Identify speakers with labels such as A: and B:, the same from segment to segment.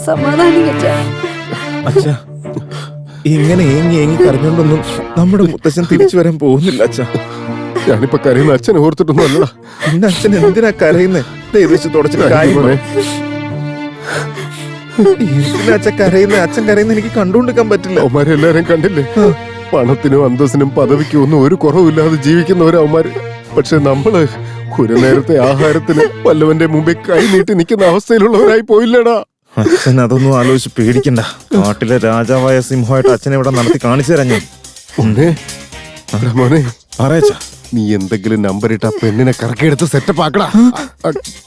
A: സമാധാനിക്കച്ചാ.
B: അച്ഛാ, ഇങ്ങനെ ഏങ്ങി കരഞ്ഞോണ്ടൊന്നും നമ്മുടെ മുത്തച്ഛൻ തിരിച്ചു വരാൻ പോകുന്നില്ല അച്ഛാ.
C: ഞാനിപ്പോ കരയുന്ന അച്ഛനെ ഓർത്തിട്ടൊന്നും അല്ലടാ.
B: പിന്നെ അച്ഛൻ എന്തിനാ കരയുന്നേ? ദയവേച്ച് തുടച്ചിട്ട് കാര്യം പറ. എന്തിനാ അച്ഛൻ കരയുന്നേ? അച്ഛൻ കരയുന്ന എനിക്ക് കണ്ടുകൊണ്ടിരിക്കാൻ പറ്റില്ല.
C: അവന്മാരെല്ലാരും കണ്ടില്ലേ? പണത്തിനും അന്തസ്സിനും പദവിക്കും ഒന്നും ഒരു കുറവില്ലാതെ ജീവിക്കുന്നവരാ അവന്മാര്. പക്ഷെ നമ്മള് ഒരു നേരത്തെ ആഹാരത്തിന് വല്ലവന്റെ മുമ്പിൽ കൈ നീട്ടി നിൽക്കുന്ന അവസ്ഥയിലുള്ളവരായി പോയില്ലടാ.
B: അച്ഛൻ അതൊന്നും ആലോചിച്ച് പേടിക്കണ്ട. നാട്ടിലെ രാജാവായ സിംഹമായിട്ട് അച്ഛനെ ഇവിടെ നടത്തി കാണിച്ചു തരാം ഞാൻ.
C: മോനെ
B: പറയച്ചാ,
C: നീ എന്തെങ്കിലും നമ്പർ ഇട്ട് ആ പെണ്ണിനെ കറക്കിയെടുത്ത് സെറ്റപ്പ് ആക്കടാ.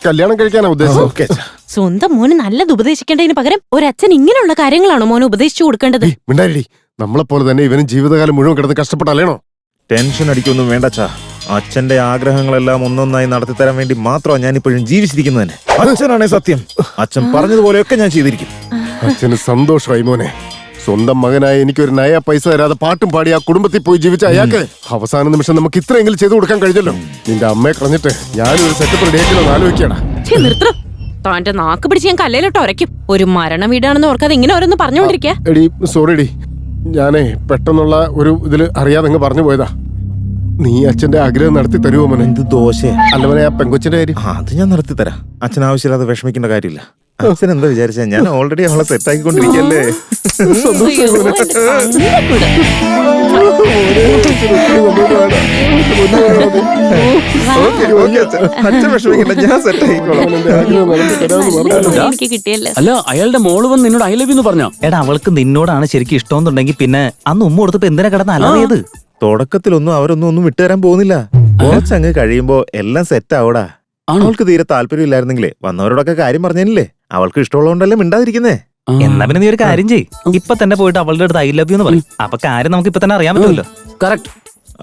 C: കല്യാണം കഴിക്കാനാ ഉദ്ദേശം.
B: ഓക്കേ അച്ഛാ.
D: സ്വന്തം മോന് നല്ലത് ഉപദേശിക്കേണ്ടതിന് പകരം ഒരച്ഛൻ ഇങ്ങനെയുള്ള കാര്യങ്ങളാണോ മോനെ ഉപദേശിച്ചു കൊടുക്കേണ്ടത്?
C: മിണ്ടായി. നമ്മളെ പോലെ തന്നെ ഇവനും ജീവിതകാലം മുഴുവൻ കിടന്ന് കഷ്ടപ്പെട്ടല്ലേണോ?
B: ടെൻഷൻ അടിക്കൊന്നും വേണ്ടച്ചാ. അച്ഛന്റെ ആഗ്രഹങ്ങളെല്ലാം ഒന്നൊന്നായി നടത്തിത്തരാൻ വേണ്ടി മാത്രമാണ് ഞാൻ ഇപ്പോഴും ജീവിച്ചിരിക്കുന്നത് തന്നെ. അച്ഛനാണേ സത്യം. അച്ഛൻ പറഞ്ഞതുപോലെയൊക്കെ ഞാൻ ചെയ്തിരിക്കും.
C: അച്ഛന് സന്തോഷമായി മോനെ. സ്വന്തം മകനായ എനിക്കൊരു നയ പൈസ തരാതെ പാട്ടും പാടി ആ കുടുംബത്തിൽ പോയി ജീവിച്ച അയാൾക്ക് അവസാന നിമിഷം നമുക്ക് ഇത്രയെങ്കിലും ചെയ്തു കൊടുക്കാൻ കഴിഞ്ഞല്ലോ. നിന്റെ അമ്മയെ കളഞ്ഞിട്ട് ഞാനൊരു സെറ്റപ്പ് റെഡിയാക്കിയോ ആലോചിക്കണ.
D: നിർത്തണം. താന്റെ നാക്ക് പിടിച്ച് ഞാൻ കല്ലിലിട്ട് ഉരയ്ക്കും. ഒരു മരണ വീടാണെന്ന് ഓർക്കാതെ ഇങ്ങനെ ഓരോന്ന് പറഞ്ഞുകൊണ്ടിരിക്കാ.
C: എടി സോറിടി, ഞാനേ പെട്ടെന്നുള്ള ഒരു ഇതില് അറിയാതെ പറഞ്ഞു പോയതാ. നീ അച്ഛന്റെ ആഗ്രഹം നടത്തി തരുമോ മോനെ?
B: എന്ത് ദോശ
C: അല്ല മോനെ, ആ പെങ്കൊച്ചിന്റെ കാര്യം
B: അത് ഞാൻ നടത്തി തരാം. അച്ഛൻ ആവശ്യമില്ലാതെ വിഷമിക്കേണ്ട കാര്യമില്ല. അച്ഛൻ എന്താ വിചാരിച്ച ഞാൻ ഓൾറെഡി അവളെ സെറ്റാക്കിക്കൊണ്ടിരിക്കല്ലേ. അച്ഛൻ വിഷമിക്കണ്ട, ഞാൻ സെറ്റാക്കിക്കോളാം.
D: എനിക്ക് കിട്ടിയല്ലേ.
E: അല്ല, അയാളുടെ മോള് വന്ന് നിന്നോട് ഐ ലവ് യു എന്ന് പറഞ്ഞോ?
F: എടാ, അവൾക്ക് നിന്നോടാണ് ശരിക്കും ഇഷ്ടമെന്നുണ്ടെങ്കിൽ പിന്നെ അന്ന് ഉമ്മ കൊടുത്തപ്പോ എന്തിനാ കിടന്ന് അലറിയത്?
B: തുടക്കത്തിലൊന്നും അവരൊന്നും വിട്ടുതരാൻ പോകുന്നില്ല. കുറച്ചങ്ങ് കഴിയുമ്പോ എല്ലാം സെറ്റ് ആവൂടാ. അവൾക്ക് തീരെ താല്പര്യം ഇല്ലായിരുന്നെങ്കിലേ വന്നവരോടൊക്കെ കാര്യം പറഞ്ഞില്ലേ. അവൾക്ക് ഇഷ്ടമുള്ളതുകൊണ്ടല്ലേ മിണ്ടാതിരിക്കുന്നേ.
F: എന്നാ പിന്നെ നീ ഒരു കാര്യം ചെയ്യ്, ഇപ്പൊ തന്നെ പോയിട്ട് അവളുടെ അടുത്ത് ഐ ലവ് യു എന്ന് പറയും. അപ്പൊ കാര്യം നമുക്ക് ഇപ്പൊ തന്നെ അറിയാൻ പറ്റുമല്ലോ.
E: കറക്റ്റ്.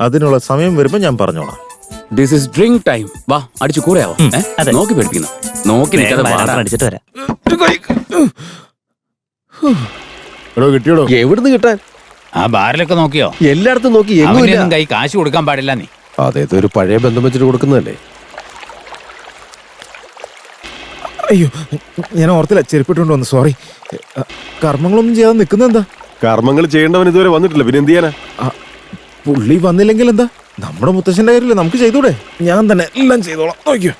B: അതിനുള്ള സമയം വരുമ്പോ ഞാൻ പറഞ്ഞോളാം.
E: This is drink time. വാ, അടിച്ചു കൂടെയാവോ?
F: അതെ.
E: നോക്കി പേടിക്കുന്നു. നോക്കി നിൽക്കാതെ വാടാ.
F: അടിച്ചിട്ട് വരാം.
C: എടോ കിട്ടിയോടോ?
G: എവിടുന്ന് കിട്ടാൻ?
H: ആ ബാറിലൊക്കെ നോക്കിയോ?
G: എല്ലായിടത്തും നോക്കി,
H: അവനൊന്നും കൈ കാശ് കൊടുക്കാൻ പാടില്ല നീ.
G: അതേത് ഒരു പഴയ ബന്ധം വെച്ചിട്ട് കൊടുക്കുന്നതല്ലേ.
B: അയ്യോ, ഞാൻ ഓർത്തില്ല, ചെരുപ്പിട്ടുകൊണ്ട് വന്നു. സോറി. കർമ്മങ്ങളൊന്നും ചെയ്യാതെ നിൽക്കുന്ന എന്താ?
C: കർമ്മങ്ങൾ ചെയ്യേണ്ടവൻ ഇതുവരെ വന്നിട്ടില്ല, പിന്നെ എന്ത് ചെയ്യാനാ?
B: പുള്ളി വന്നില്ലെങ്കിൽ എന്താ? നമ്മുടെ മുത്തശ്ശന്റെ കാര്യമില്ലേ, നമുക്ക് ചെയ്തൂടെ? ഞാൻ തന്നെ എല്ലാം ചെയ്തോളാം. നോക്കിയോ.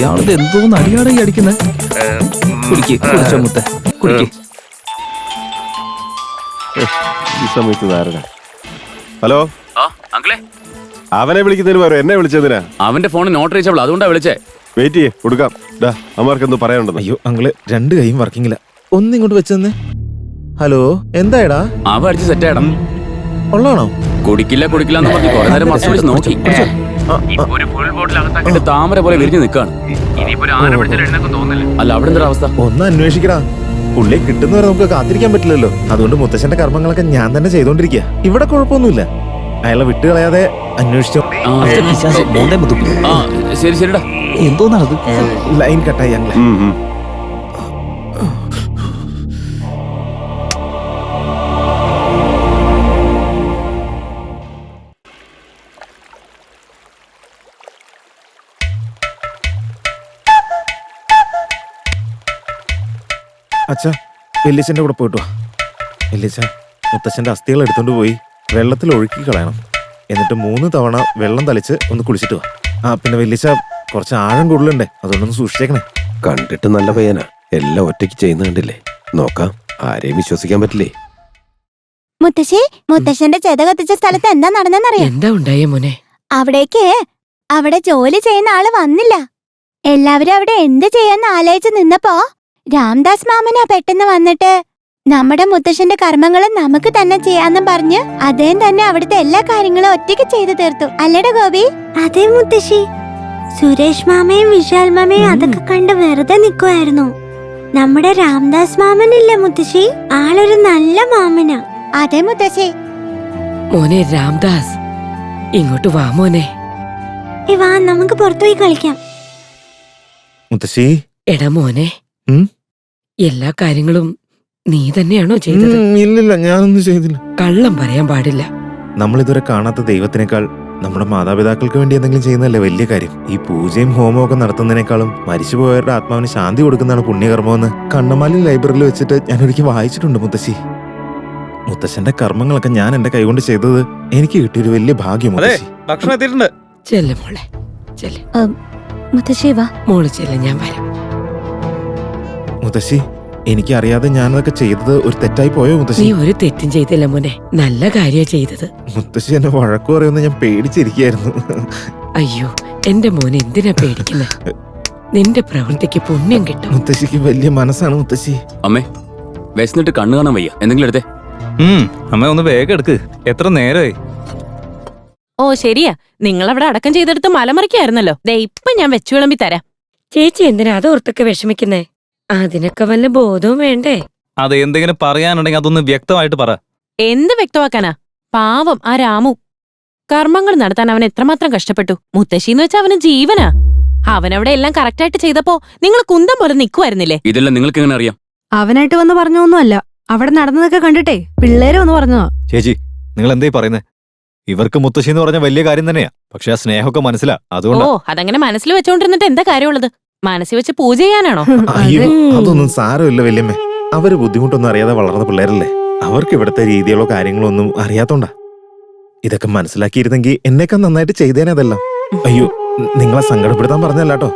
F: ഇയാളത് എന്തോന്ന് അടിയാടായി അടിക്കുന്നത്? കുടിച്ചോ മുത്ത, കുടിക്ക്.
C: ഈ സമയത്ത് ധാരണ. ഹലോ,
E: അങ്കിളെ,
C: അവനെ വിളിക്കുന്നതിന് പകരം എന്നെ വിളിച്ചതിനാ?
E: അവന്റെ ഫോൺ നോട്ട് റീച്ചബിൾ, അതുകൊണ്ടാ വിളിച്ചേ.
C: വെയിറ്റ് ചെയ്യേ, കൊടുക്കാം. അമ്മമാർക്ക് എന്തോ പറയാനുണ്ടെന്ന്.
B: അയ്യോ അങ്ങള്, രണ്ട് കൈയും വർക്കിങ്ങില്ല. ഒന്നിങ്ങോട്ട് വെച്ചെന്ന്. ഹലോ, എന്തായടാ?
E: അവ അടിച്ച് സെറ്റ് ആയിടാം.
B: ഉള്ളാണോ?
E: കുടിക്കില്ല എന്ന് പറഞ്ഞ് കുറെ നേരം മറച്ചു പിടിച്ച് നോക്കി. ഒരു ഫുൾ ബോട്ടിൽ അകത്താക്കിട്ട് താമര പോലെ വിരിഞ്ഞു നിൽക്കാണ്. അല്ല, അവിടെ എന്തൊരു അവസ്ഥ?
B: ഒന്ന് അന്വേഷിക്കടാ. പുള്ളിയെ കിട്ടുന്നവരെ നമുക്ക് കാത്തിരിക്കാൻ പറ്റില്ലല്ലോ. അതുകൊണ്ട് മുത്തശ്ശന്റെ കർമ്മങ്ങളൊക്കെ ഞാൻ തന്നെ ചെയ്തോണ്ടിരിക്കുക. ഇവിടെ കുഴപ്പമൊന്നുമില്ല. അയാളെ വിട്ടുകളയാതെ അന്വേഷിച്ചോ.
E: ശരി ശരിടാ.
F: എന്തോന്നാണത്?
B: ലൈൻ കട്ടായി ഞങ്ങളെ. അച്ഛാ, വല്യച്ഛൻ്റെ കൂടെ പോയിട്ട് വാ. വല്യച്ഛ, മുത്തച്ഛൻ്റെ അസ്ഥികൾ എടുത്തോണ്ട് പോയി വെള്ളത്തിൽ ഒഴുക്കി കളയണം. എന്നിട്ട് 3 തവണ വെള്ളം തളിച്ച് ഒന്ന് കുളിച്ചിട്ട് വാ. പിന്നെ വല്യച്ഛ, കുറച്ച് ആഴം കൂടുതലുണ്ടേ, അതുകൊണ്ടൊന്ന് സൂക്ഷിച്ചേക്കണേ.
G: കണ്ടിട്ട് നല്ല പയ്യനാ, എല്ലാം ഒറ്റയ്ക്ക് ചെയ്യുന്ന കണ്ടില്ലേ. നോക്കാം, ആരെയും വിശ്വസിക്കാൻ പറ്റില്ലേ.
I: മുത്തശ്ശന്റെ ചെത കത്തിച്ച സ്ഥലത്ത് എന്താ നടന്നെന്നറിയാം?
A: എന്താ ഉണ്ടായേ മോനെ?
I: അവിടെ ജോലി ചെയ്യുന്ന ആള് വന്നില്ല. എല്ലാവരും അവിടെ എന്ത് ചെയ്യാന്ന് ആലോചിച്ച് നിന്നപ്പോ രാംദാസ് മാമനാ പെട്ടെന്ന് വന്നിട്ട് നമ്മുടെ മുത്തശ്ശന്റെ കർമ്മങ്ങൾ നമുക്ക് തന്നെ ചെയ്യാന്നും പറഞ്ഞ് അദ്ദേഹം തന്നെ അവിടുത്തെ എല്ലാ കാര്യങ്ങളും ഒറ്റയ്ക്ക് ചെയ്തു തീർത്തു. അല്ലട ഗോപി?
J: അതെ മുത്തശ്ശി, സുരേഷ് മാമയും വിശാൽ മാമയും അതൊക്കെ കണ്ട് വെറുതെ നിൽക്കുമായിരുന്നു. നമ്മുടെ രാംദാസ് മാമനില്ലേ മുത്തശ്ശി, ആളൊരു നല്ല മാമനാ.
I: അതെ മുത്തശ്ശി.
A: മോനെ രാംദാസ്, ഇങ്ങോട്ട് വാ മോനെ.
J: വാ, നമുക്ക് പുറത്തുപോയി കളിക്കാം.
B: മുത്തശ്ശി.
A: എടാ മോനെ, എല്ലാ കാര്യങ്ങളും നീ തന്നെയാണോ ചെയ്തത്?
B: ഇല്ലില്ല, ഞാനൊന്നും ചെയ്തില്ല.
A: കള്ളം പറയാൻ പാടില്ല.
B: നമ്മളിതുവരെ കാണാത്ത ദൈവത്തിനേക്കാൾ നമ്മുടെ മാതാപിതാക്കൾക്ക് വേണ്ടി എന്തെങ്കിലും ചെയ്യുന്നതല്ലേ വലിയ കാര്യം. ഈ പൂജയും ഹോമവും ഒക്കെ നടത്തുന്നതിനേക്കാളും മരിച്ചുപോയവരുടെ ആത്മാവിന് ശാന്തി കൊടുക്കുന്നതാണ് പുണ്യകർമ്മമെന്ന് കണ്ണമാലി ലൈബ്രറിയിൽ വെച്ചിട്ട് ഞാൻ ഒരിക്കൽ വായിച്ചിട്ടുണ്ട് മുത്തശ്ശി. മുത്തശ്ശന്റെ കർമ്മങ്ങളൊക്കെ ഞാൻ എന്റെ കൈകൊണ്ട് ചെയ്തത് എനിക്ക് കിട്ടിയൊരു വലിയ ഭാഗ്യം മുത്തശ്ശി.
F: ഭക്ഷണം എത്തിയിട്ടുണ്ട്.
A: ചെല്ല് മോളെ ചെല്ല്.
I: മുത്തശ്ശി വാ.
A: മോള് ചെല്ല്, ഞാൻ വരാം.
B: മുത്തശ്ശി, എനിക്കറിയാതെ ഞാനതൊക്കെ ചെയ്തത് ഒരു തെറ്റായി പോയോ
A: നീ
B: മുത്തശ്ശി?
A: ഒരു തെറ്റും ചെയ്തില്ല മോനെ, നല്ല കാര്യ ചെയ്തത്.
B: മുത്തശ്ശി എന്നെ വഴക്കു പറയുമെന്ന് ഞാൻ പേടിച്ചിരിക്കുകയായിരുന്നു.
A: അയ്യോ എന്റെ മോനെ എന്തിനാ പേടിക്കുന്നത്? നിന്റെ പ്രവൃത്തിക്ക് പുണ്യം കിട്ടും.
B: മുത്തശ്ശിക്ക് വലിയ മനസ്സാണ് മുത്തശ്ശി.
E: അമ്മേ വിശന്നിട്ട് കണ്ണു കാണാൻ വയ്യ, എന്തെങ്കിലും എടുത്തേ.
F: അമ്മ ഒന്ന് വേഗം എടുക്ക്. എത്ര നേരമായി?
D: ഓ ശരിയാ, നിങ്ങളവിടെ അടക്കം ചെയ്തെടുത്ത് മലമറിക്കായിരുന്നല്ലോ. ദേ ഇപ്പൊ ഞാൻ വെച്ചു വിളമ്പി തരാം.
A: ചേച്ചി എന്തിനാ അതോർത്തൊക്കെ വിഷമിക്കുന്നേ? അതിനൊക്കെ വല്ല ബോധവും വേണ്ടേ?
F: അത് എന്തെങ്കിലും പറയാനുണ്ടെങ്കിൽ അതൊന്ന് വ്യക്തമായിട്ട് പറ.
D: എന്ത് വ്യക്തമാക്കാനാ? പാവം ആ രാമു. കർമ്മങ്ങൾ നടത്താൻ അവൻ എത്രമാത്രം കഷ്ടപ്പെട്ടു. മുത്തശ്ശിന്ന് വെച്ചാ അവന് ജീവനാ. അവനവിടെ എല്ലാം കറക്റ്റായിട്ട് ചെയ്തപ്പോ നിങ്ങൾ കുന്തം പോലെ നിൽക്കുമായിരുന്നില്ലേ?
E: ഇതെല്ലാം നിങ്ങൾക്ക് എങ്ങനെ അറിയാം?
J: അവനായിട്ട് വന്ന് പറഞ്ഞൊന്നുമല്ല, അവിടെ നടന്നതൊക്കെ കണ്ടിട്ടേ പിള്ളേരെ ഒന്ന് പറഞ്ഞതാ.
K: ചേച്ചി, നിങ്ങൾ എന്തായി പറയുന്നത്? ഇവർക്ക് മുത്തശ്ശി എന്ന് പറഞ്ഞ വലിയ കാര്യം തന്നെയാ. പക്ഷെ ആ സ്നേഹമൊക്കെ മനസ്സിലാ. അതുകൊണ്ട്
D: ഓ അതങ്ങനെ മനസ്സിൽ വെച്ചോണ്ടിരുന്നിട്ട് എന്താ കാര്യമുള്ളത്? മനസ്സിൽ വെച്ച് പൂജ ചെയ്യാനാണോ?
B: അയ്യോ, അതൊന്നും സാരമില്ല വല്യമ്മേ. അവര് ബുദ്ധിമുട്ടൊന്നും അറിയാതെ വളർന്ന പിള്ളേരല്ലേ. അവർക്ക് ഇവിടുത്തെ രീതികളോ കാര്യങ്ങളോ ഒന്നും അറിയാത്തോണ്ടാ. ഇതൊക്കെ മനസ്സിലാക്കിയിരുന്നെങ്കിൽ എന്നേക്കാൾ നന്നായിട്ട് ചെയ്തേനെ അതെല്ലാം. അയ്യോ, നിങ്ങളെ സങ്കടപ്പെടുത്താൻ പറഞ്ഞല്ലാട്ടോ.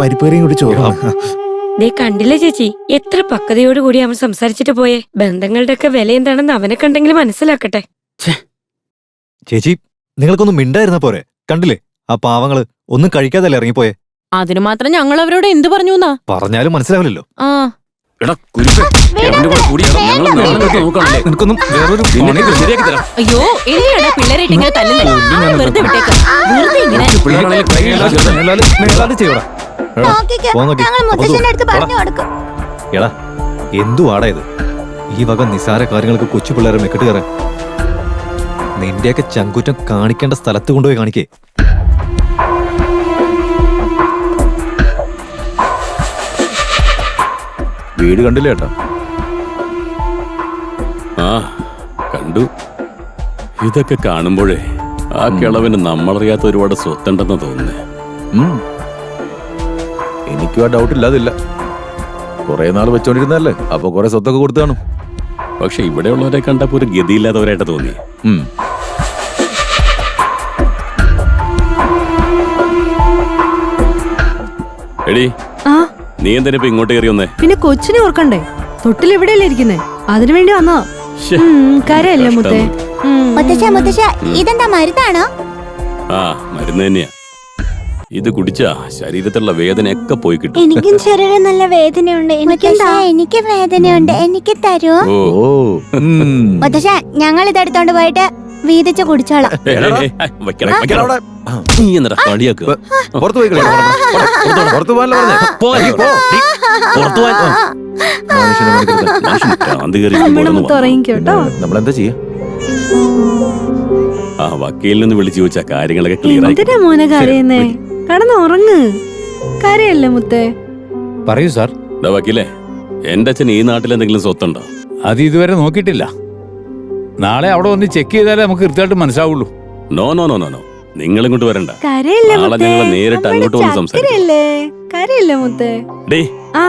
B: പരിപ്പേറിയും കൂടി ചോദിക്കണം.
A: ദേ കണ്ടില്ലേ ചേച്ചി, എത്ര പക്വതയോടുകൂടി അവൻ സംസാരിച്ചിട്ട് പോയേ. ബന്ധങ്ങളുടെ ഒക്കെ വില എന്താണെന്ന് അവനെ കണ്ടെങ്കിലും മനസ്സിലാക്കട്ടെ.
K: ചേച്ചി, നിങ്ങൾക്കൊന്നും മിണ്ടായിരുന്ന പോരെ? കണ്ടില്ലേ ആ പാവങ്ങള് ഒന്നും കഴിക്കാതല്ലേ ഇറങ്ങിപ്പോയെ.
D: അതിനു മാത്രം ഞങ്ങൾ അവരോട് എന്തു പറഞ്ഞു എന്നാ?
K: പറഞ്ഞാലും മനസ്സിലാവില്ലല്ലോ.
D: ആ
E: എടാ കുരുപ്പേ, അവന്റെ കൂടെ കൂടി ഞങ്ങൾ നാളെ നോക്കാണല്ലേ.
K: നിനക്കൊന്നും വേറൊരു
E: നിന്നെ ശരിയാക്കി തരാം.
D: അയ്യോ എന്തിനാടാ പിള്ളേരായിട്ട് ഇങ്ങനെ തല്ലുന്നേ? വെറുതെ വിട്ടേക്കാം. വെറുതെ ഇങ്ങനെ
E: പിള്ളേരാണെങ്കിൽ കൈ
K: ചെയ്യടാ.
I: ഞങ്ങൾ മുത്തശ്ശന്റെ അടുത്ത് പറഞ്ഞു കൊടുക്കും.
K: എടാ, എന്തുവാടാ ഇത്? ഈ വക നിസാര കാര്യങ്ങൾക്ക് കൊച്ചു പിള്ളേരെ മെക്കിട്ട് കയറാൻ. നിന്റെയൊക്കെ ചങ്കുറ്റം കാണിക്കേണ്ട സ്ഥലത്ത് കൊണ്ടുപോയി കാണിക്കേ.
G: വീട് കണ്ടില്ല ഏട്ടാ?
E: ആ കണ്ടു. ഇതൊക്കെ കാണുമ്പോഴേ ആ കിളവിന് നമ്മളറിയാത്ത ഒരുപാട് സ്വത്തുണ്ടെന്ന് തോന്നുന്നേ.
G: എനിക്കും ആ ഡൗട്ട് ഇല്ലാതില്ല. കുറെ നാൾ വെച്ചോണ്ടിരുന്നല്ലേ, അപ്പൊ കുറെ സ്വത്തൊക്കെ കൊടുത്തു കാണും.
E: പക്ഷെ ഇവിടെയുള്ളവരെ കണ്ടപ്പോ ഒരു ഗതിയില്ലാത്തവരായിട്ട് തോന്നി. എടി, നീ എന്തിനാ ഇപ്പൊ ഇങ്ങോട്ട് കയറി വന്നേ?
J: പിന്നെ കൊച്ചിനെ ഓർക്കണ്ടേ? തൊട്ടിൽ എവിടെയല്ലേ ഇരിക്കുന്നേ? അതിനു വേണ്ടി വന്നോ? കരയല്ലേ മുത്തേ?
I: മുത്തശ്ശ ഇതെന്താ മരുന്നാണോ?
E: ആ മരുന്ന് തന്നെയാ. ഇത് കുടിച്ചാ ശരീരത്തിലുള്ള വേദനയൊക്കെ പോയി കിട്ടും.
J: എനിക്കും ശരീരം നല്ല വേദനയുണ്ട്.
I: എനിക്ക് വേദനയുണ്ട്, എനിക്ക് തരുമോ?
E: ഓ
I: മുത്തശ്ശ, ഞങ്ങൾ ഇതെടുത്തോണ്ട് പോയിട്ട് വീതിച്ച് കുടിച്ചോളാം.
E: നീ എന്നടാ കളിയാക്കുക?
G: പുറത്തു പോയി പുറത്തു പോകാനല്ലോ നമ്മളെന്താ ചെയ്യാ?
E: ആ വക്കീലിൽ നിന്ന് വിളിച്ചു ചോദിച്ചാ കാര്യങ്ങളൊക്കെ ക്ലിയർ ആയി.
J: എന്തിനാ മോനെ കരയുന്നേ? കടന്നുറങ്ങ്. കരയല്ലേ മുത്തേ?
H: പറയൂ സാർ.
E: വക്കീലേ, എന്റെ അച്ഛൻ ഈ നാട്ടിൽ എന്തെങ്കിലും സ്വത്തുണ്ടോ?
H: അത് ഇതുവരെ നോക്കിയിട്ടില്ല. നാളെ അവിടെ ഒന്ന് ചെക്ക് ചെയ്താലേ നമുക്ക് കൃത്യമായിട്ട് മനസ്സിലാവുള്ളൂ.
E: No no no no no, നിങ്ങൾ ഇങ്ങോട്ട് വരണ്ട.
J: കരയല്ലേ
E: നാളെ ഞങ്ങൾ നേരിട്ട് അങ്ങോട്ട് വന്ന് സംസാരിക്കാം.
J: കരയല്ലേ മുത്തേ?
E: ഡേ, ആ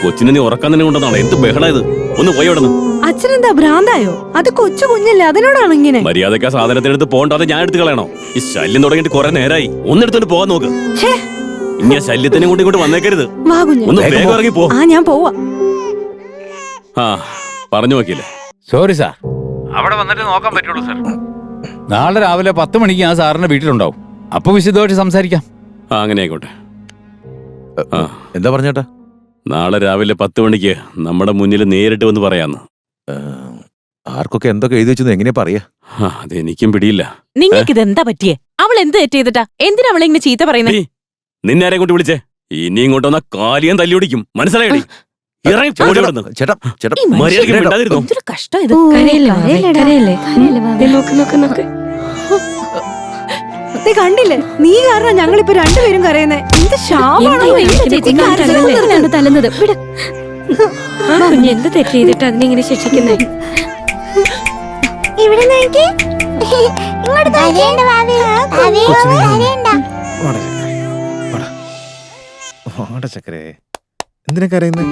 E: കൊച്ചിനെ നീ ഉറക്കാൻ തന്നെ കൊണ്ടെന്നാണ്. എന്ത് ബഹളായത്? ഒന്ന് പോയി അവിടെ.
J: അച്ഛനെന്താ ഭ്രാന്തായോ? അത് കൊച്ചു കുഞ്ഞല്ലേ, അതിനോടാണ് ഇങ്ങനെ.
E: മര്യാദക്ക് ആ സാധനത്തിനെടുത്ത് പോകണ്ട, അത് ഞാൻ എടുത്ത് കളയണോ? ഈ ശല്യം തുടങ്ങിയിട്ട് കുറെ നേരമായി. ഒന്നെടുത്തോണ്ട് പോകാൻ നോക്ക്. ഇനി ആ ശല്യത്തിനെ കൊണ്ട് ഇങ്ങോട്ട് വന്നേക്കരുത്. ഒന്ന് വേഗം ഇറങ്ങി പോ.
J: ഞാൻ പോവാ.
E: ആ പറഞ്ഞു നോക്കിയില്ലേ?
H: സോറി സാർ, അവിടെ വന്നിട്ട് നോക്കാൻ പറ്റുള്ളൂ സാർ. നാളെ രാവിലെ 10 മണിക്ക് ഞാൻ സാറിന്റെ വീട്ടിലുണ്ടാവും. അപ്പൊ വിശദമായിട്ട് സംസാരിക്കാം.
E: ആ അങ്ങനെ ആയിക്കോട്ടെ.
G: എന്താ പറഞ്ഞേട്ടാ?
E: നാളെ രാവിലെ 10 മണിക്ക് നമ്മുടെ മുന്നിൽ നേരിട്ട് വന്ന് പറയാന്ന്.
G: ആർക്കൊക്കെ എന്തൊക്കെ എഴുതി വെച്ചെന്ന് എങ്ങനെയാ പറയാ?
E: അതെനിക്കും പിടിയില്ല.
D: നിങ്ങൾക്ക് ഇതെന്താ പറ്റിയേ? അവൾ എന്ത് തെറ്റ് ചെയ്തിട്ടാ? എന്തിനാ അവളെ ഇങ്ങനെ ചീത്ത പറയുന്നത്?
E: നിന്നെ ആരെ കൊണ്ട് വിളിച്ചേ? ഇനി ഇങ്ങോട്ട് വന്ന കാലിയാൻ തല്ലി ഓടിക്കും. മനസ്സിലായി?
D: എന്തൊരു കഷ്ടം ഇത്.
J: കണ്ടില്ലേ? നീ കാരണം ഞങ്ങളിപ്പോ രണ്ടുപേരും കരയുന്നേ. എന്ത് ശാപാണോ
A: തല്ലുന്നത്? എന്ത് തെറ്റ് ചെയ്തിട്ട് അതിനെങ്ങനെ ശിക്ഷിക്കുന്നേ?
I: ഇവിടെ നോക്കി, കരയണ്ട വാവി. വാവി, കരയണ്ട.
B: വാടാ ചക്കരെ വാടാ. വാടാ ചക്കരെ എന്തിനാ കരയുന്നത്?